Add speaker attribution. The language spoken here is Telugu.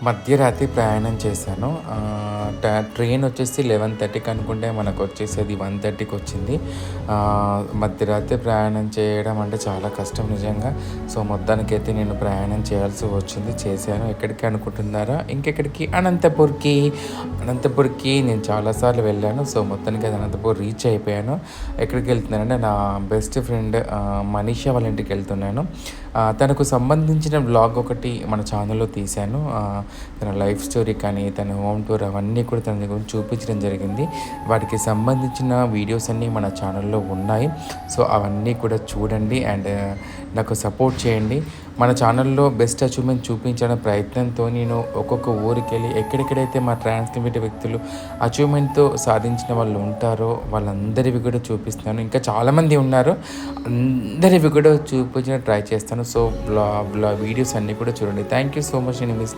Speaker 1: మధ్యరాత్రి ప్రయాణం చేశాను. ట్రైన్ వచ్చేసి 11:30కి అనుకుంటే మనకు వచ్చేసి అది 1:30కి వచ్చింది. మధ్యరాత్రి ప్రయాణం చేయడం అంటే చాలా కష్టం నిజంగా. సో, మొత్తానికైతే నేను ప్రయాణం చేయాల్సి వచ్చింది. చేశాను. ఎక్కడికి అనుకుంటున్నారా? ఇంకెక్కడికి, అనంతపూర్‌కి నేను చాలాసార్లు వెళ్ళాను. సో, మొత్తానికి అది అనంతపూర్ రీచ్ అయిపోయాను. ఎక్కడికి వెళ్తున్నానంటే నా బెస్ట్ ఫ్రెండ్ మనీషా వాళ్ళ ఇంటికి వెళ్తున్నాను. తనకు సంబంధించిన వ్లాగ్ ఒకటి మన ఛానల్‌లో తీశాను. తన లైఫ్ స్టోరీ కానీ, తన హోమ్ టూర్ అవన్నీ కూడా తన గురించి చూపించడం జరిగింది. వాటికి సంబంధించిన వీడియోస్ అన్నీ మన ఛానల్లో ఉన్నాయి. సో, అవన్నీ కూడా చూడండి అండ్ నాకు సపోర్ట్ చేయండి. మన ఛానల్లో బెస్ట్ అచీవ్‌మెంట్ చూపించడం ప్రయత్నంతో నేను ఒక్కొక్క ఊరికెళ్ళి ఎక్కడెక్కడైతే మా ట్రాన్స్‌లిమిట్ వ్యక్తులు అచీవ్‌మెంట్‌తో సాధించిన వాళ్ళు ఉంటారో వాళ్ళందరివి కూడా చూపిస్తాను. ఇంకా చాలామంది ఉన్నారు. అందరివి కూడా చూపించడానికి ట్రై చేస్తాను. సో, వీడియోస్ అన్నీ కూడా చూడండి. Thank you so much. నేను మిస్